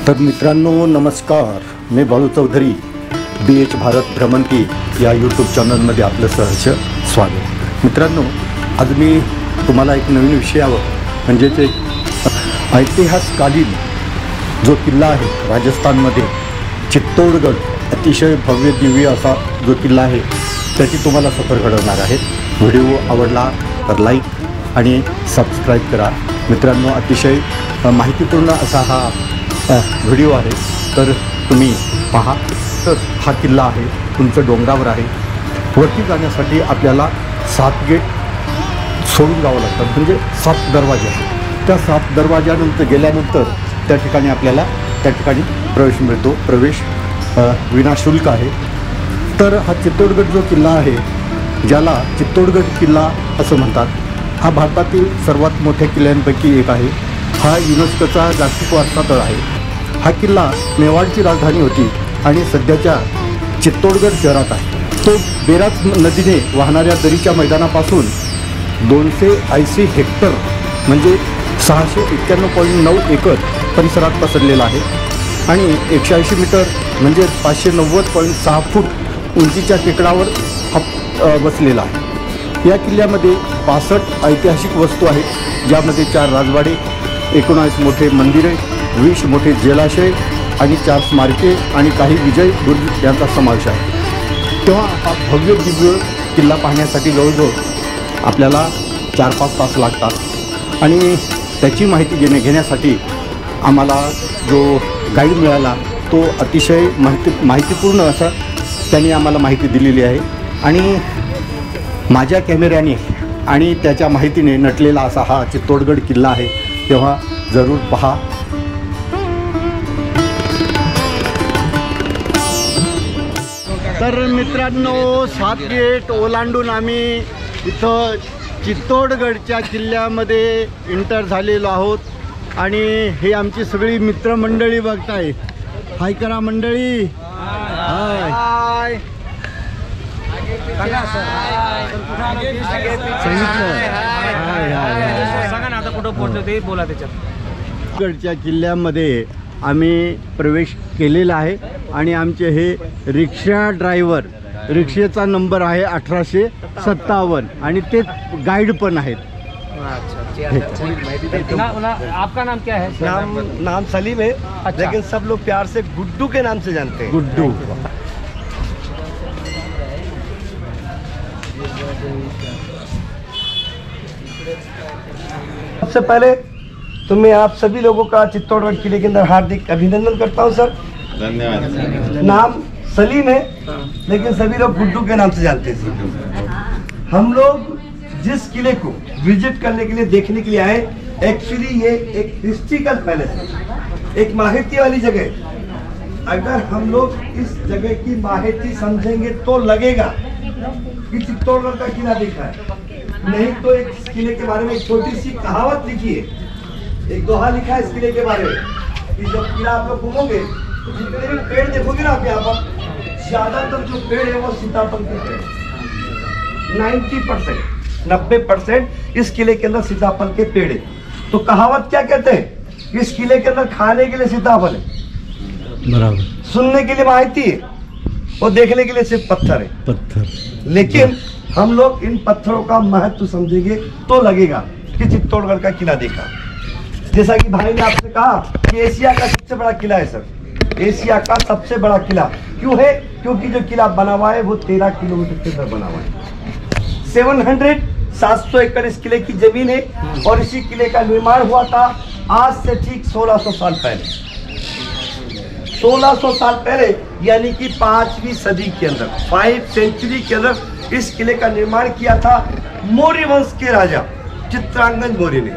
तर मित्रांनो नमस्कार, मी बाळू चौधरी BH भारत भ्रमंती या यूट्यूब चॅनलमध्ये आपलं सहर्ष स्वागत। मित्रांनो, आज मी तुम्हाला एक नवीन विषयावर म्हणजेच एक ऐतिहासिककालीन जो किल्ला आहे राजस्थानमध्ये चित्तोडगड, अतिशय भव्य दिव्य असा जो किल्ला आहे त्याची तुम्हाला सफर घडवणार आहे। व्हिडिओ आवडला तर लाईक आणि सबस्क्राईब करा। मित्रांनो, अतिशय माहितीपूर्ण असा हा व्हिडिओ आहे, तर तुम्ही पहा। तर हा किल्ला आहे उंच डोंगरावर आहे। वरती जाण्यासाठी आपल्याला 7 गेट सोडून जावं लागतं, म्हणजे 7 दरवाजे आहेत। त्या 7 दरवाजानंतर गेल्यानंतर त्या ठिकाणी आपल्याला प्रवेश मिळतो। प्रवेश विनाशुल्क आहे। तर हा चित्तोडगड जो किल्ला आहे, ज्याला चित्तोडगड किल्ला असं म्हणतात, हा भारतातील सर्वात मोठ्या किल्ल्यांपैकी एक आहे। हा युनेस्कोचा जागतिक वारसा तळ आहे। हा किल्ला मेवाडची राजधानी होती आणि सध्याच्या चित्तोडगड शहरात आहे। तो बेराज नदीने वाहणाऱ्या दरीच्या मैदानापासून 280 हेक्टर म्हणजे 691.9 एकर परिसरात पसरलेला आहे आणि 180 मीटर म्हणजे 590.6 फूट उंचीच्या टेकडावर हा बसलेला आहे। या किल्ल्यामध्ये 65 ऐतिहासिक वस्तू आहेत, ज्यामध्ये 4 राजवाडे, 19 मोठे मंदिरे, 20 मोठे जलाशय आणि 4 स्मारके आणि काही विजय दुर्ग यांचा समावेश आहे। तेव्हा हा भव्य दिव्य किल्ला पाहण्यासाठी जवळजवळ आपल्याला 4-5 तास लागतात आणि त्याची माहिती घेण्यासाठी आम्हाला जो गाईड मिळाला तो अतिशय माहितीपूर्ण असा त्यांनी आम्हाला माहिती दिलेली आहे आणि माझ्या कॅमेऱ्याने आणि त्याच्या माहितीने नटलेला असा हा चित्तोडगड किल्ला आहे। तेव्हा जरूर पहा। तर मित्रांनो, 7 गेट ओलांडून आम्ही इथं चित्तोडगडच्या किल्ल्यामध्ये एंटर झालेलो आहोत आणि हे आमची सगळी मित्रमंडळी बघताय। हाय करा मंडळी, हाय हाय गडच्या किल्ल्यामध्ये आम्ही प्रवेश केलेला आहे आणि आमचे हे रिक्षा ड्रायव्हर, रिक्षेचा नंबर आहे 1857 आणि ते गाइड पण आहेत। आपका नाम क्या है? नाम सलीम है। अच्छा। लेकिन सब लोग प्यार से गुड्डू के नाम से जानते हैं। गुड्डू। सबसे पहले तो मैं आप सभी लोगों का चित्तौड़गढ़ किले के अंदर हार्दिक अभिनंदन करता हूं सर। धन्यवाद। नाम सलीम है लेकिन सभी लोग गुड्डू के नाम से जानते हैं। हम लोग जिस किले को विजिट करने के लिए, देखने के लिए आए, एक्चुअली ये एक हिस्ट्रिकल पैलेस है, एक माहिती वाली जगह। अगर हम लोग इस जगह की माहिती समझेंगे तो लगेगा कि चित्तौड़गढ़ का किला दिखा है, नहीं तो एक किले के बारे में एक छोटी सी कहावत लिखी है, एक दोहा लिखा है इस किले के बारे में कि जब किला आप लोग घूमोगे तो जितने भी पेड़ देखोगे ना आप यहाँ पर, ज्यादातर जो पेड़ है वो सीताफल के पेड़, 90% इस किले के अंदर सीताफल के पेड़ है। तो कहावत क्या कहते हैं, इस किले के अंदर खाने के लिए सीताफल है, बराबर, सुनने के लिए माहिती है और देखने के लिए सिर्फ पत्थर है, पत्थर। लेकिन हम लोग इन पत्थरों का महत्व समझेंगे तो लगेगा कि चित्तौड़गढ़ का किला देखा। जैसा कि भाई ने आपसे कहा कि एशिया का सबसे बड़ा किला है सर, एशिया का सबसे बड़ा किला क्यों है? क्योंकि जो किला बना हुआ है वो 13 किलोमीटर के अंदर बना हुआ है। 700 एकड़ इस किले की जमीन है और इसी किले का निर्माण हुआ था आज से ठीक 1600 साल पहले। 1600 साल पहले यानी कि 5वीं सदी के अंदर, 5th सेंचुरी के अंदर इस किले का निर्माण किया था मौर्य वंश के राजा चित्रांगद मौर्य ने।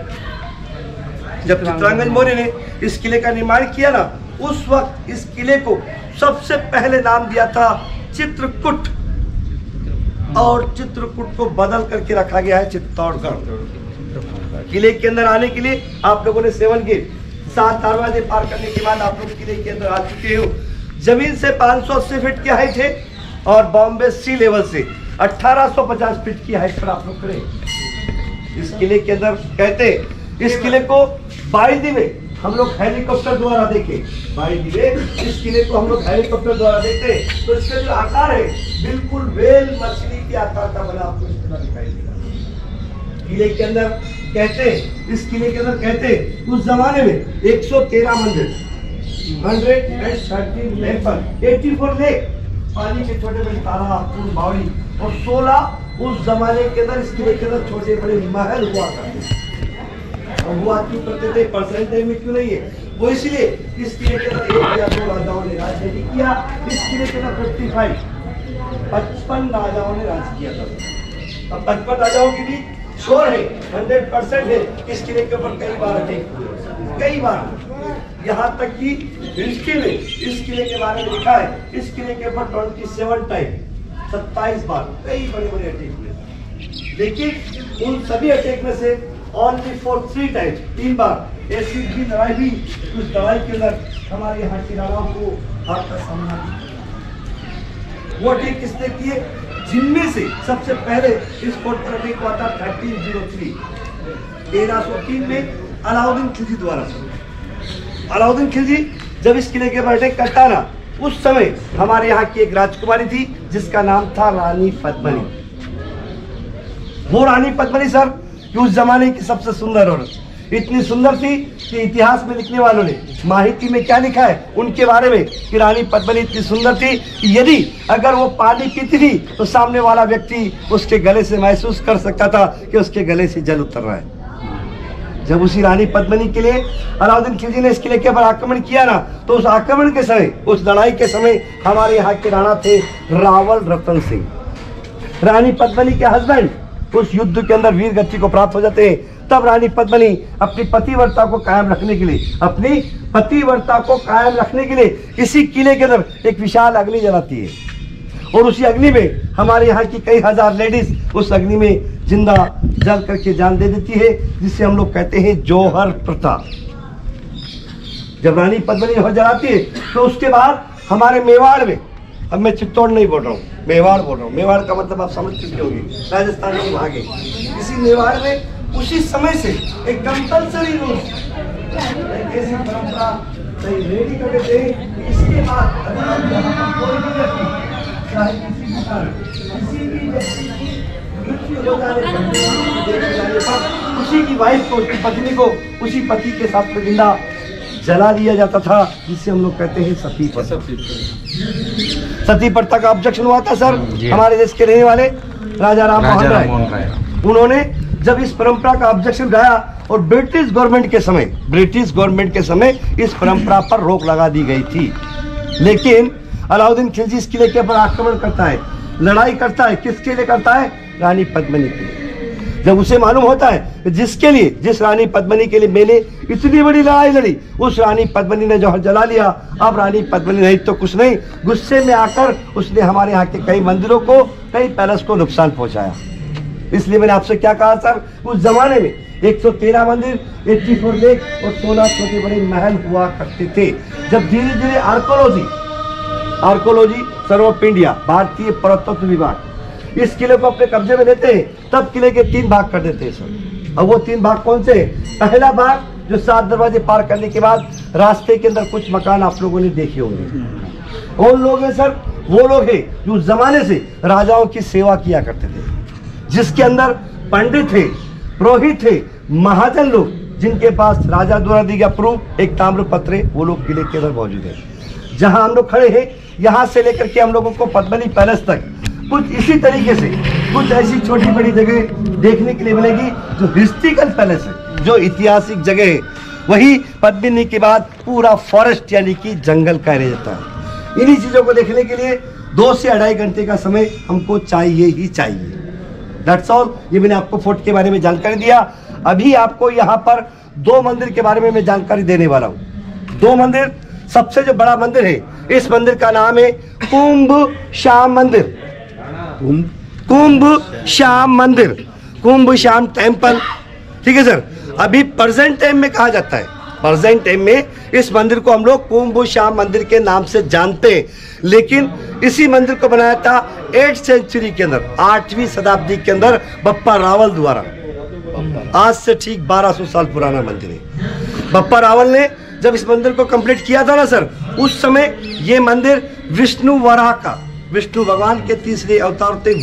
जब चित्रांगद मौर्य ने इस किले का निर्माण किया ना, उस वक्त इस किले को सबसे पहले नाम दिया था चित्रकूट और चित्रकूट को बदल करके रखा गया है चित्तौड़गढ़। किले के अंदर आने के लिए आप लोगों ने 7 गेट, 7 दरवाजे पार करने के बाद आप लोग किले के अंदर आ चुके हो। जमीन से 580 फीट की हाइट है और बॉम्बे सी लेवल से 1850 फीट की हाइट पर आप लोग खड़े। इस किले के अंदर कहते इस किले को बाय द वे हम लोग हेलीकॉप्टर द्वारा देखे, भाई जी इस किले को हम लोग हेलीकॉप्टर द्वारा देखते हैं तो इसका जो आकार है बिल्कुल वेल मछली के आकार का बना आपको इस तरह दिखाई देगा। किले के अंदर कहते हैं, इस किले के अंदर कहते हैं उस जमाने में 113 मंदिर, 113 टेम्पल, 84 लेक, पानी के छोटे बड़े तालाब, बावड़ी और 16 उस जमाने के अंदर इस किले के अंदर छोटे बड़े महल हुआ करते थे। और हुआ क्यों करते थे, परसेंटेज में क्यों नहीं है, वो इसलिए इस किले के अंदर 1 या 2 राजाओं ने राज्य नहीं किया। इस किले के अंदर 55 राजाओं ने राज किया था। अब 55 राजाओं की भी श्योर है, 100% है, इस किले के ऊपर कई बार अटैक हुए, कई बार। यहाँ तक कि हिस्ट्री में इस किले के बारे में लिखा है, इस किले के ऊपर 27 टाइम, 27 बार कई बड़े बड़े अटैक हुए। लेकिन उन सभी अटैक में से ओनली फॉर 3 टाइम्स, 3 बार ऐसी भी लड़ाई हुई, उस लड़ाई के अंदर हमारे यहाँ के राजाओं को हार का सामना किया। वो अटैक किसने किए, जिनमें से सबसे पहले इस फोर्ट पर अटैक हुआ था 1303, 1303 में अलाउद्दीन खिलजी द्वारा। अलाउद्दीन खिलजी जब इस किले के ऊपर अटैक करता ना, उस समय हमारे यहाँ की एक राजकुमारी थी जिसका नाम था रानी पद्मिनी। वो रानी पद्मिनी सर उस जमाने की सबसे सुंदर औरत, इतनी सुंदर थी कि इतिहास में लिखने वालों ने माहिती में क्या लिखा है उनके बारे में कि रानी पद्मिनी इतनी सुंदर थी कि यदि अगर वो पानी पीती थी तो सामने वाला व्यक्ति उसके गले से महसूस कर सकता था कि उसके गले से जल उतर रहा है। जब उसी रानी पद्मिनी के लिए अलाउद्दीन खिलजी ने इस किले के ऊपर आक्रमण किया ना, तो उस आक्रमण के समय, उस लड़ाई के समय हमारे यहाँ के राणा थे रावल रतन सिंह। रानी पद्मिनी के हस्बैंड उस युद्ध के अंदर वीर गति को प्राप्त हो जाते हैं। तब रानी पद्मिनी अपनी पतिव्रता को कायम रखने के लिए, अपनी पतिव्रता को कायम रखने के लिए इसी किले के अंदर एक विशाल अग्नि जलाती है और उसी अग्नि में हमारे यहाँ की कई हजार लेडीज उस अग्नि में जिंदा जल करके जान दे देती है, जिसे हम लोग कहते हैं जौहर प्रथा। जब रानी पद्मिनी जौहर जलाती है तो उसके बाद हमारे मेवाड़ में, अब मैं चित्तौड़ नहीं बोल रहा हूँ, मेवाड़ बोल रहा हूँ, मेवाड़ का मतलब आप समझ चुके होंगे, राजस्थान के भागे। इसी मेवाड़ में उसी समय से एक कंपल्सरी रूल, ऐसी परंपरा रेडी कर देते हैं। इसके बाद कोई भी व्यक्ति चाहे किसी भी कारण, किसी भी व्यक्ति की मृत्यु हो जाने पर उसी की वाइफ को, उसकी पत्नी को उसी पति के साथ जिंदा जला लिया जाता था, जिसे हम लोग कहते हैं सती प्रथा। सती प्रथा का ऑब्जेक्शन हुआ था सर हमारे देश के रहने वाले राजा राम मोहन राय। उन्होंने जब इस परंपरा का ऑब्जेक्शन उठाया और ब्रिटिश गवर्नमेंट के समय इस परंपरा पर रोक लगा दी गई थी। लेकिन अलाउद्दीन खिलजी इस किले के ऊपर आक्रमण करता है, लड़ाई करता है, किसके लिए करता है, रानी पद्मिनी के लिए। जब उसे मालूम होता है कि जिस रानी पद्मिनी के लिए मैंने इतनी बड़ी लड़ाई लड़ी, उस रानी पद्मिनी ने जौहर जला लिया, अब रानी पद्मिनी नहीं तो कुछ नहीं, गुस्से में आकर उसने हमारे यहाँ के कई मंदिरों को, कई पैलेस को नुकसान पहुंचाया। इसलिए मैंने आपसे क्या कहा सर, उस जमाने में 113 मंदिर, 84 लेक और 16 छोटे बड़े महल हुआ करते थे। जब धीरे धीरे आर्कोलॉजी सर्वे ऑफ इंडिया, भारतीय पुरातत्व विभाग इस किले को अपने कब्जे में लेते हैं, तब किले के 3 भाग कर देते हैं सर। अब वो 3 भाग कौन से? पहला भाग जो 7 दरवाजे पार करने के बाद रास्ते के अंदर कुछ मकान आप लोगों ने देखे होंगे। कौन लोग हैं सर? वो लोग हैं जो उस जमाने से राजाओं की सेवा किया करते थे, जिसके अंदर पंडित थे, पुरोहित थे, महाजन लोग, जिनके पास राजा द्वारा दी गया प्रूफ एक ताम्रपत्र है, वो लोग किले के अंदर मौजूद है। जहां हम लोग खड़े हैं, यहाँ से लेकर के हम लोगों को पद्मिनी पैलेस तक कुछ इसी तरीके से कुछ ऐसी छोटी बड़ी जगह देखने के लिए मिलेगी जो हिस्ट्रिकल पैलेस है, जो ऐतिहासिक जगह है। वही पद्मिनी के बाद पूरा फॉरेस्ट यानी कि जंगल का एरिया जाता है। इन्हीं चीजों को देखने के लिए 2 से 2.5 घंटे का समय हमको चाहिए ही चाहिए। That's all. ये मैंने आपको फोर्ट के बारे में जानकारी दिया। अभी आपको यहाँ पर 2 मंदिर के बारे में मैं जानकारी देने वाला हूँ। 2 मंदिर, सबसे जो बड़ा मंदिर है, इस मंदिर का नाम है कुंभ श्याम मंदिर, कुंभ श्याम मंदिर, कुंभ श्याम टेम्पल। ठीक है सर। अभी प्रेजेंट टाइम में कहा जाता है, प्रेजेंट टाइम में इस मंदिर को हम लोग कुंभ श्याम मंदिर के नाम से जानते हैं, लेकिन इसी मंदिर को बनाया था 8th सेंचुरी के अंदर, 8वीं शताब्दी के अंदर बप्पा रावल द्वारा। आज से ठीक 1200 साल पुराना मंदिर है। बप्पा रावल ने जब इस मंदिर को कंप्लीट किया था ना सर, उस समय ये मंदिर विष्णु वराह का, विष्णु भगवान के तीसरे अवतार थे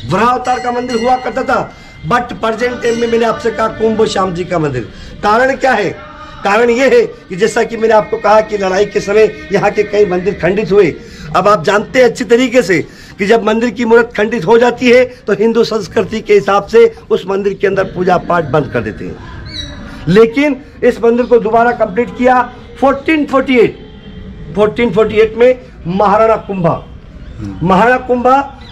वराह अवतार का मंदिर हुआ करता था। बट प्रेजेंट टाइम में मैंने आपसे कहा कुंभ श्याम जी का मंदिर। कारण क्या है? कारण ये है कि जैसा कि मैंने आपको कहा कि लड़ाई के समय यहाँ के कई मंदिर खंडित हुए। अब आप जानते हैं अच्छी तरीके से कि जब मंदिर की मूर्त खंडित हो जाती है तो हिंदू संस्कृति के हिसाब से उस मंदिर के अंदर पूजा पाठ बंद कर देते हैं। लेकिन इस मंदिर को दोबारा कंप्लीट किया 1448 में महाराणा कुंभा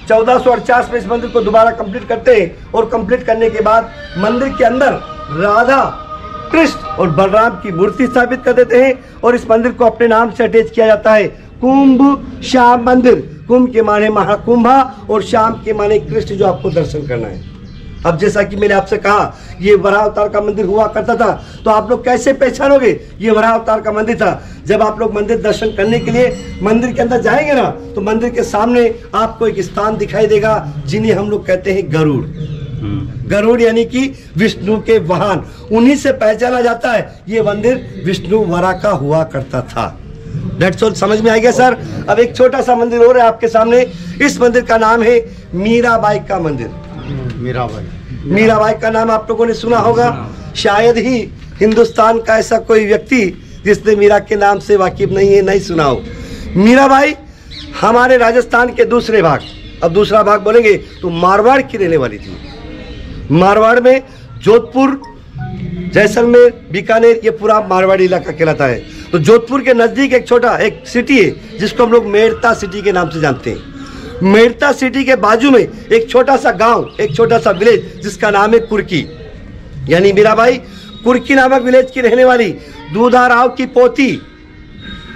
1448 में इस मंदिर को दोबारा कंप्लीट करते हैं। और कंप्लीट करने के बाद मंदिर के अंदर राधा, कृष्ण और बलराम की मूर्ति स्थापित कर देते हैं और इस मंदिर को अपने नाम से अटैच किया जाता है, कुंभ श्याम मंदिर। कुंभ के माने महाकुंभा और श्याम के माने कृष्ण, जो आपको दर्शन करना है। अब जैसा कि मैंने आपसे कहा ये वराह अवतार का मंदिर हुआ करता था, तो आप लोग कैसे पहचानोगे ये वराह अवतार का मंदिर था? जब आप लोग मंदिर दर्शन करने के लिए मंदिर के अंदर जाएंगे ना, तो मंदिर के सामने आपको एक स्थान दिखाई देगा जिन्हें हम लोग कहते हैं गरुड़। गरुड़ यानी कि विष्णु के वाहन, उन्हीं से पहचाना जाता है ये मंदिर विष्णु वराह का हुआ करता था। डेट्स ऑल, समझ में आ गया सर? अब एक छोटा सा मंदिर और है आपके सामने। इस मंदिर का नाम है मीराबाई का मंदिर। मीराबाई का नाम आप लोगों ने सुना होगा। शायद ही हिंदुस्तान का ऐसा कोई व्यक्ति जिसने मीरा के नाम से वाकिफ नहीं है, नहीं सुना हो। मीराबाई हमारे राजस्थान के दूसरे भाग, अब दूसरा भाग बोलेंगे तो मारवाड़ की रहने वाली थी। मारवाड़ में जोधपुर, जैसलमेर, बीकानेर, ये पूरा मारवाड़ी इलाका कहलाता है। तो जोधपुर के नजदीक एक छोटा एक सिटी है जिसको हम लोग मेड़ता सिटी के नाम से जानते हैं। मेड़ता सिटी के बाजू में एक छोटा सा गांव, एक छोटा सा विलेज जिसका नाम है कुर्की। यानी मीराबाई कुर्की नामक विलेज की रहने वाली दूधा राव की पोती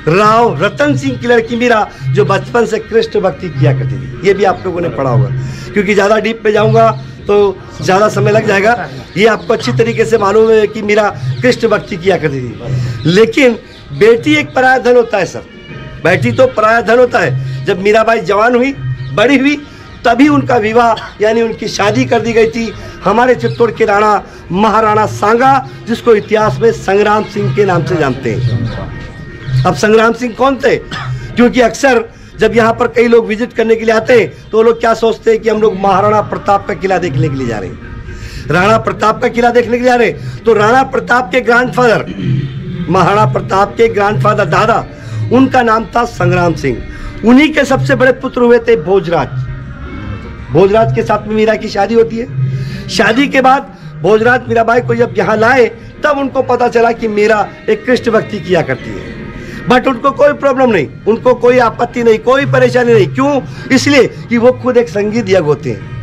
राव रतन सिंह की लड़की मीरा, जो बचपन से कृष्ण भक्ति किया करती थी। ये भी आप लोगों ने पढ़ा होगा, क्योंकि ज़्यादा डीप में जाऊंगा तो ज़्यादा समय लग जाएगा। ये आपको अच्छी तरीके से मालूम है कि मीरा कृष्ण भक्ति किया करती थी। लेकिन बेटी एक पराया धन होता है सर, बेटी तो पराया धन होता है। जब मीराबाई जवान हुई, बड़ी हुई, तभी उनका विवाह यानी उनकी शादी कर दी गई थी हमारे चित्तौड़ के राणा महाराणा सांगा, जिसको इतिहास में संग्राम सिंह के नाम से जानते हैं। अब संग्राम सिंह कौन थे? क्योंकि अक्सर जब यहाँ पर कई लोग विजिट करने के लिए आते हैं तो वो लोग क्या सोचते हैं कि हम लोग महाराणा प्रताप का किला देखने के लिए जा रहे हैं, राणा प्रताप का किला देखने के लिए जा रहे हैं। तो राणा प्रताप के ग्रैंडफादर, महाराणा प्रताप के ग्रैंडफादर दादा, उनका नाम था संग्राम सिंह। उन्हीं के सबसे बड़े पुत्र हुए थे भोजराज। भोजराज के साथ में मीरा की शादी होती है। शादी के बाद भोजराज मीराबाई को जब यहाँ लाए तब उनको पता चला कि मीरा एक कृष्ण भक्ति किया करती है। बट उनको कोई प्रॉब्लम नहीं, उनको कोई आपत्ति नहीं, कोई परेशानी नहीं। क्यों? इसलिए कि वो खुद एक संगीत यज्ञ होते हैं।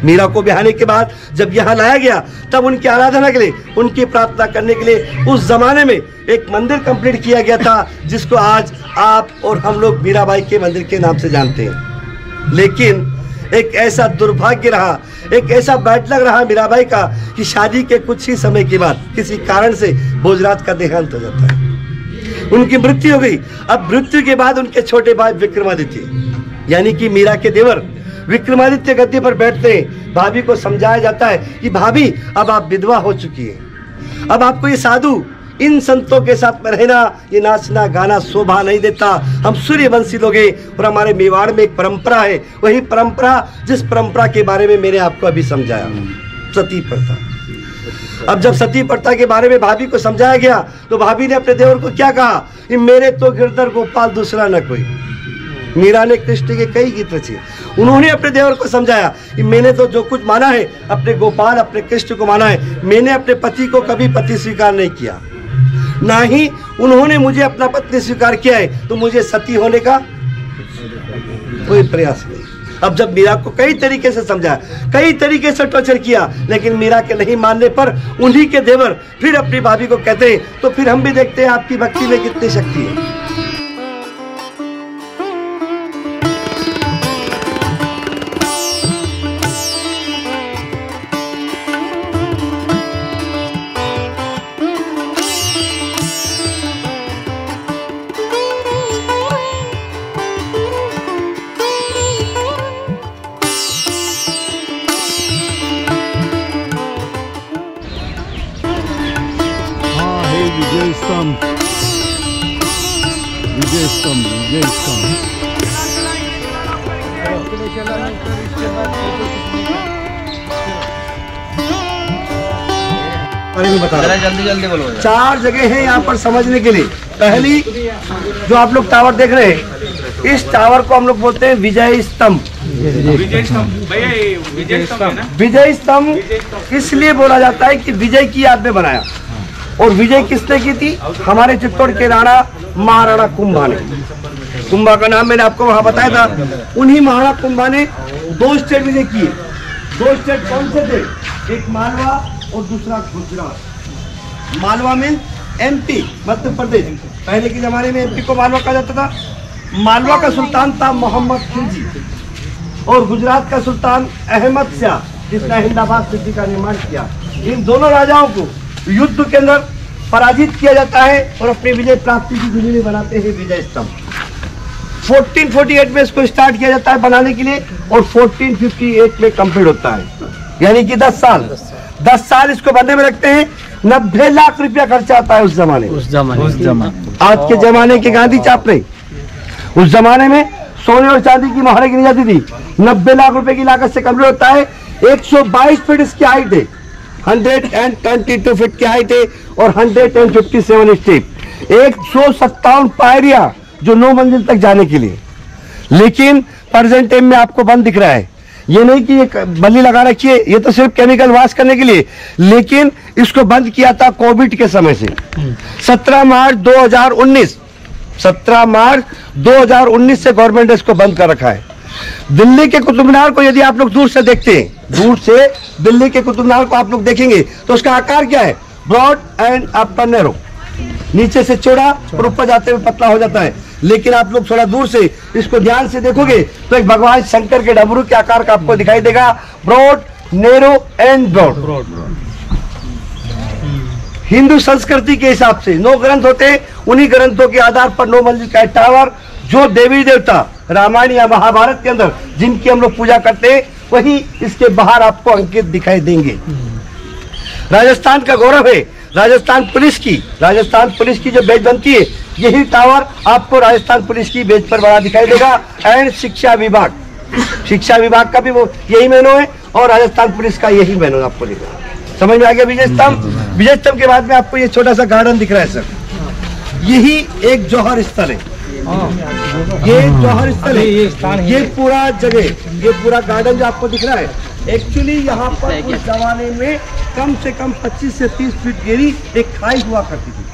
मीरा को ब्याहने के बाद जब यहाँ लाया गया तब उनकी आराधना के लिए, उनकी प्रार्थना करने के लिए उस जमाने में एक मंदिर कंप्लीट किया गया था, जिसको आज आप और हम लोग मीराबाई के मंदिर के नाम से जानते हैं। लेकिन एक ऐसा दुर्भाग्य रहा, एक ऐसा बैड लग रहा मीराबाई का कि शादी के कुछ ही समय के बाद किसी कारण से भोजराज का देहांत हो जाता है, उनकी मृत्यु हो गई। अब मृत्यु के बाद उनके छोटे भाई विक्रमादित्य यानी कि मीरा के देवर विक्रमादित्य गद्दी पर बैठते हैं। भाभी को समझाया जाता है कि भाभी अब आप विधवा हो चुकी है, अब आपको ये साधु इन संतों के साथ में रहना, ये नाचना गाना शोभा नहीं देता। हम सूर्यवंशी लोग हैं और हमारे मेवाड़ में एक परंपरा है, वही परंपरा जिस परंपरा के बारे में मैंने आपको अभी समझाया, सती प्रथा। अब जब सती प्रथा के बारे में भाभी को समझाया गया तो भाभी ने अपने देवर को क्या कहा कि मेरे तो गिरधर गोपाल दूसरा न कोई। मीरा ने कृष्ण के कई गीत रचे। उन्होंने अपने देवर को समझाया कि मैंने तो जो कुछ माना है अपने गोपाल, अपने कृष्ण को माना है। मैंने अपने पति को कभी पति स्वीकार नहीं किया, ना ही उन्होंने मुझे अपना पत्नी स्वीकार किया है, तो मुझे सती होने का कोई प्रयास नहीं। अब जब मीरा को कई तरीके से समझाया, कई तरीके से टॉर्चर किया, लेकिन मीरा के नहीं मानने पर उन्हीं के देवर फिर अपनी भाभी को कहते हैं तो फिर हम भी देखते हैं आपकी भक्ति में कितनी शक्ति है। बारे में बता रहा हूं। जल्दी जल्दी बोलो। 4 जगह है यहाँ पर समझने के लिए। पहली जो आप लोग टावर देख रहे हैं, इस टावर को हम लोग बोलते हैं विजय स्तंभ। विजय स्तंभ इसलिए बोला जाता है कि विजय की याद में बनाया। और विजय किसने की थी? हमारे चित्तौड़ के राणा महाराणा कुंभा ने। कुंभा का नाम मैंने आपको वहां बताया था। उन्हीं महाराणा कुंभा ने 2 स्टेट विजय किए। 2 स्टेट कौन से थे? एक मालवा और दूसरा गुजरात। मालवा में एमपी, मध्य प्रदेश। पहले के जमाने में एमपी को मालवा कहा जाता था। मालवा का सुल्तान था मोहम्मद खिलजी और गुजरात का सुल्तान अहमद शाह, जिसने अहमदाबाद सिटी का निर्माण किया। इन दोनों राजाओं को युद्ध के अंदर पराजित किया जाता है और अपनी विजय प्राप्ति की दुनिया बनाते हैं विजय स्तंभ। 1448 में इसको स्टार्ट किया जाता है बनाने के लिए और 1458 में कंप्लीट होता है, यानी कि 10 साल। 10 साल इसको बनने में लगते हैं। 90 लाख रुपया खर्चा आता है उस जमाने। आज के जमाने के गांधी चाप नहीं। उस जमाने में सोने और चांदी की मोहरें गिनी जाती थी। 90 लाख रुपए की लागत से कंप्लीट होता है। 122 फीट इसकी हाइट है, 122 फीट की हाइट है और 157 स्टेप, 157 पायरियां जो 9 मंजिल तक जाने के लिए। लेकिन प्रेजेंट टाइम में आपको बंद दिख रहा है। ये नहीं कि ये बल्ली लगा रखी है, ये तो सिर्फ केमिकल वॉश करने के लिए। लेकिन इसको बंद किया था कोविड के समय से। 17 मार्च 2019 से गवर्नमेंट ने इसको बंद कर रखा है। दिल्ली के कुतुब मीनार को यदि आप लोग दूर से देखते हैं, दूर से दिल्ली के कुतुब मीनार को आप लोग देखेंगे तो उसका आकार क्या है? ब्रॉड एंड अपर नैरो, नीचे से चौड़ा और ऊपर जाते हुए पतला हो जाता है। लेकिन आप लोग थोड़ा दूर से इसको ध्यान से देखोगे तो एक भगवान शंकर के डमरू के आकार का आपको दिखाई देगा। Broad, narrow and broad. Hindu संस्कृति के हिसाब से 9 ग्रंथ होते हैं। उन्हीं ग्रंथों के आधार पर 9 मंजिल का टावर, जो देवी देवता रामायण या महाभारत के अंदर जिनकी हम लोग पूजा करते हैं, वही इसके बाहर आपको अंकित दिखाई देंगे। राजस्थान का गौरव है राजस्थान पुलिस की जो बेच बनती है, यही टावर आपको राजस्थान पुलिस की बेच पर बड़ा दिखाई देगा। एंड शिक्षा विभाग का भी वो यही मेनू है और राजस्थान पुलिस का यही मेनू आपको दिखेगा। समझ में आ गया? विजय स्तंभ के बाद में आपको ये छोटा सा गार्डन दिख रहा है सर। यही एक जौहर स्थल है। ये जौहर स्थल है। ये पूरा जगह, ये पूरा गार्डन जो आपको दिख रहा है, एक्चुअली यहाँ पर उस जमाने में कम से कम 25 से 30 फीट गहरी एक खाई हुआ करती थी।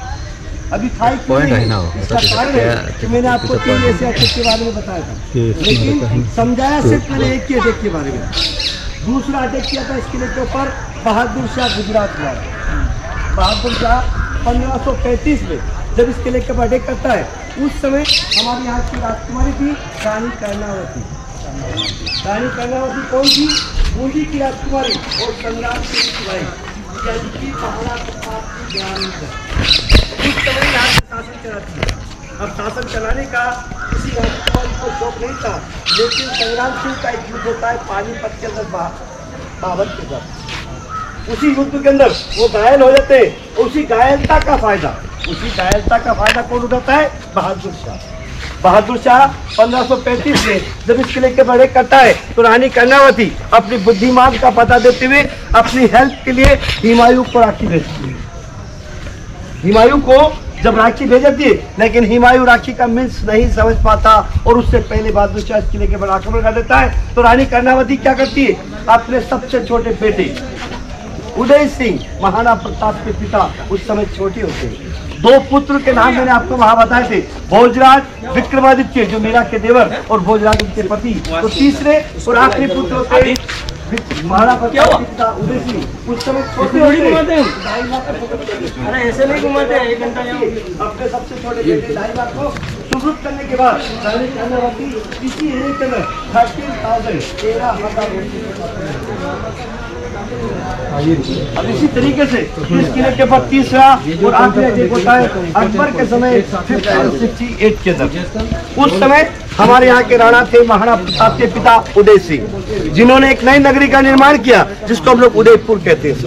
अभी खाई पॉइंट है ना, इसका कारण है कि मैंने आपको 3 ऐसे अटैक के बारे में बताया था, लेकिन समझाया सिर्फ मैंने एक ही अटैक के बारे में। दूसरा अटैक किया था इस किले के ऊपर बहादुर शाह गुजरात हुआ। बहादुर शाह 1535 में जब इस किले के ऊपर अटैक करता है, उस समय हमारी यहाँ की राजकुमारी थी रानी कर्णावती। रानी कर्णावती कौन थी? बूंदी की राजकुमारी और संग्राम सिंह की भाई, यानी महाराणा प्रताप की रानी। उस समय यहाँ से शासन चलाती है। अब शासन चलाने का किसी राजकुमारी को शौक नहीं था, लेकिन संग्राम सिंह का एक युद्ध होता है पानीपत के अंदर बाबर के साथ। उसी युद्ध के अंदर वो घायल हो जाते हैं। उसी घायलता का फायदा कौन उठाता है? बहादुर शाह 1535 में जब इस किले के बड़े करता है तो रानी कर्णावती अपनी बुद्धिमान का पता देते हुए अपनी हेल्प के लिए हुमायूं को राखी भेजती है। हुमायूं को जब राखी भेजती है, लेकिन हुमायूं राखी का मीन्स नहीं समझ पाता और उससे पहले बहादुर शाह इस किले के बड़ा आक्रमण कर देता है। तो रानी कर्णावती क्या करती है? अपने सबसे छोटे बेटे उदय सिंह, महाराणा प्रताप के पिता, उस समय छोटे होते हैं। 2 पुत्र के नाम मैंने आपको वहां बताए थे, भोजराज, विक्रमादित्य जो मीरा के देवर और भोजराज उनके पति। तो तीसरे और आखिरी पुत्र होते हैं महाराणा प्रताप के पिता उदय सिंह। उस समय छोटे होते हैं। अरे ऐसे नहीं घुमाते, 1 घंटा अपने सबसे छोटे बेटे 2.5 लाख को सुब्रुत करने के बाद रानी कर्णावती इसी एरिया के अंदर 13,000 अब इसी तरीके से इस किले के ऊपर तीसरा और आखिरी अटैक होता है अकबर के समय 1568 के अंदर। उस समय हमारे यहाँ के राणा थे महाराणा प्रताप के पिता उदय सिंह, जिन्होंने एक नई नगरी का निर्माण किया जिसको हम लोग उदयपुर कहते हैं।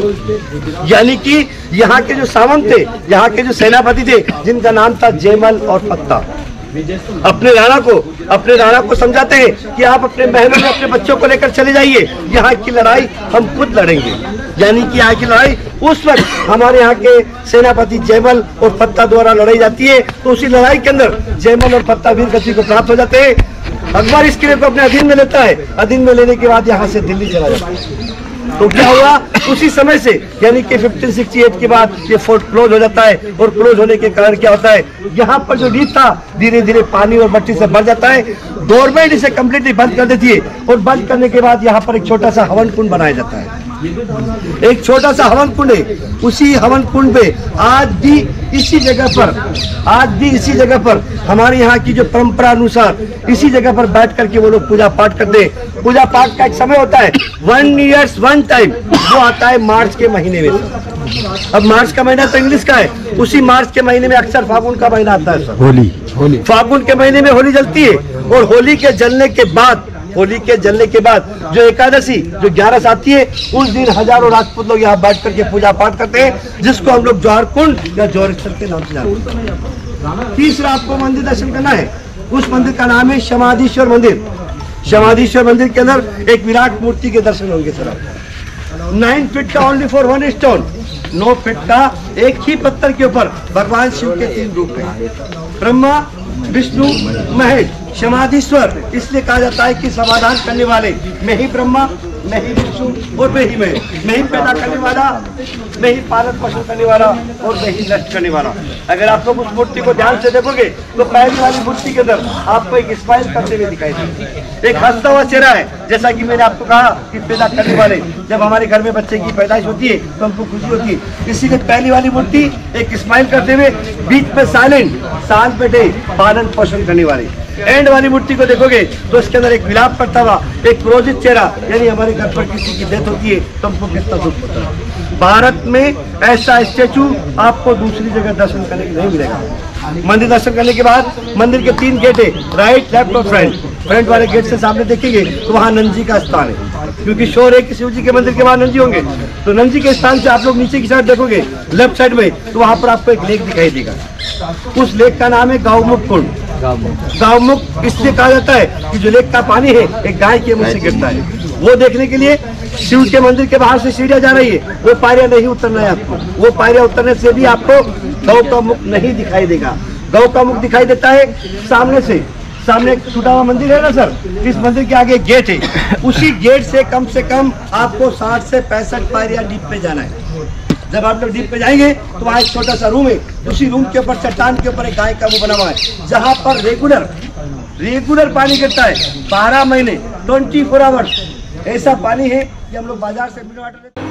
यानी कि यहाँ के जो सामंत थे, यहाँ के जो सेनापति थे, जिनका नाम था जयमल और फत्ता। अपने राणा को समझाते हैं कि आप अपने महलों में अपने बच्चों को लेकर चले जाइए, यहाँ की लड़ाई हम खुद लड़ेंगे। यानी कि यहाँ की लड़ाई उस वक्त हमारे यहाँ के सेनापति जयमल और फत्ता द्वारा लड़ाई जाती है, तो उसी लड़ाई के अंदर जयमल और फत्ता वीर गति को प्राप्त हो जाते हैं। अकबर इस किले को अपने अधीन में लेता है। अधीन में लेने के बाद यहाँ से दिल्ली चला जाता है। तो क्या हुआ उसी समय से, यानी कि 1568 के बाद ये फोर्ट क्लोज हो जाता है। और क्लोज होने के कारण क्या होता है, यहाँ पर जो रीत था धीरे धीरे पानी और मट्टी से भर जाता है। गवर्नमेंट इसे कम्प्लीटली बंद कर देती है और बंद करने के बाद यहाँ पर एक छोटा सा हवन कुंड बनाया जाता है। एक छोटा सा हवन कुंड है। उसी हवन कुंड पे आज भी इसी जगह पर हमारे यहाँ की जो परंपरा अनुसार इसी जगह पर बैठ करके वो लोग पूजा पाठ करते हैं। पूजा पाठ का एक समय होता है 1 ईयर 1 टाइम, वो आता है मार्च के महीने में। अब मार्च का महीना तो इंग्लिश का है, उसी मार्च के महीने में अक्सर फागुन का महीना आता है सर। होली फागुन के महीने में होली जलती है। और होली के जलने के बाद जो एकादशी जो 11 आती है, उस दिन हजारों राजपूत लोग यहाँ बैठ करके पूजा पाठ करते हैं, जिसको हम लोग जौहर कुंड या जौहर स्थल के नाम से जानते हैं। तीसरा आपको मंदिर दर्शन करना है। उस मंदिर का नाम है समाधीश्वर मंदिर। समाधीश्वर मंदिर के अंदर एक विराट मूर्ति के दर्शन होंगे सर। 9 फीट का ओनली फॉर 1 स्टोन, 9 फीट का एक ही पत्थर के ऊपर भगवान शिव के 3 रूप हैं, ब्रह्मा विष्णु महेश। समाधीश्वर इसलिए कहा जाता है कि समाधान करने वाले, मैं ही ब्रह्मा, मैं ही विष्णु और मैं ही पैदा करने वाला, मैं ही पालन पोषण करने वाला और मैं ही नष्ट करने वाला। अगर आप लोग उस मूर्ति को ध्यान से देखोगे तो पहली वाली मूर्ति के अंदर आपको एक स्माइल करते हुए दिखाई देगा, एक हंसता हुआ चेहरा है। जैसा कि मैंने आपको कहा कि पैदा करने वाले, जब हमारे घर में बच्चे की पैदाइश होती है तो हमको खुशी होती है। इसीलिए पहली वाली मूर्ति एक स्माइल करते हुए, बीच में साइलेंट, साल पे पालन पोषण करने वाले। एंड वाली मूर्ति को देखोगे तो इसके अंदर एक विलाप करता हुआ एक क्रोधित चेहरा, यानी हमारे घर पर किसी की डेथ होती है तो हमको कितना दुख होता है। भारत में ऐसा स्टैचू आपको दूसरी जगह दर्शन करने को नहीं मिलेगा। मंदिर दर्शन करने के बाद मंदिर के 3 गेट है, राइट, लेफ्ट और फ्रंट। फ्रंट वाले गेट से सामने देखेंगे तो वहाँ नंदी का स्थान है, क्योंकि शोर है कि शिव जी के मंदिर के बाद नंदी होंगे। तो नंदी के स्थान से आप लोग नीचे की साइड देखोगे लेफ्ट साइड में, तो वहाँ पर आपको एक लेक दिखाई देगा। उस लेक का नाम है गौमुख कुंड। गौमुख इसलिए कहा जाता है कि जो लेक का पानी है एक गाय के मुंह से गिरता है। वो देखने के लिए शिव के मंदिर के बाहर से सीढ़ियां जा रही है, वो पायरियां नहीं उतरना है आपको। वो पायरियां उतरने से भी आपको गौ का मुख नहीं दिखाई देगा। गौ का मुख दिखाई देता है सामने से। सामने एक छूटा हुआ मंदिर है ना सर, इस मंदिर के आगे गेट है। उसी गेट से कम आपको 60 से 65 पायरियां डीप पे जाना है। जब आप लोग डीप पे जाएंगे तो वहाँ एक छोटा सा रूम है। उसी रूम के ऊपर चट्टान के ऊपर एक गाय का मुंह बना हुआ है, जहाँ पर रेगुलर पानी गिरता है 12 महीने 24 आवर्स। ऐसा पानी है कि हम लोग बाजार से मिनरल वाटर लेते हैं।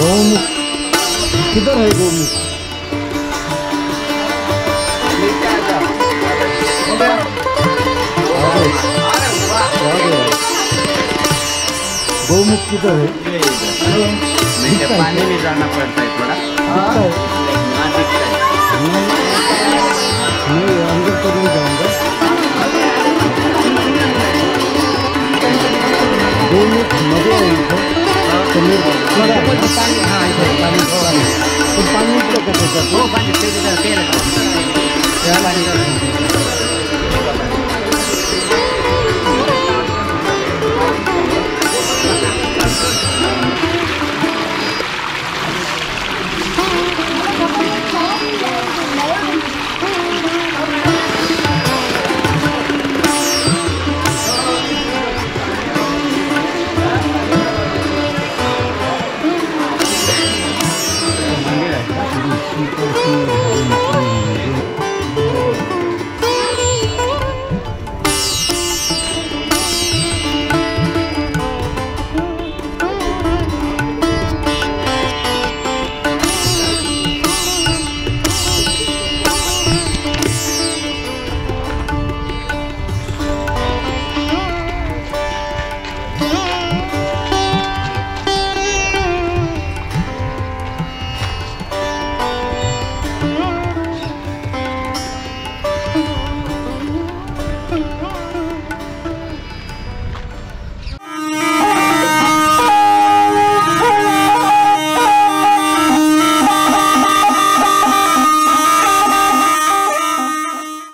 गौमुख किधर है? गौमुख गौमुख किधर है? पानी में जाना पड़ता है थोड़ा। मैं अंदर तो नहीं जाऊँगा। गौमुख मजे आएंगे तो पानी, हाँ पानी थोड़ा, तो पानी तो कैसे?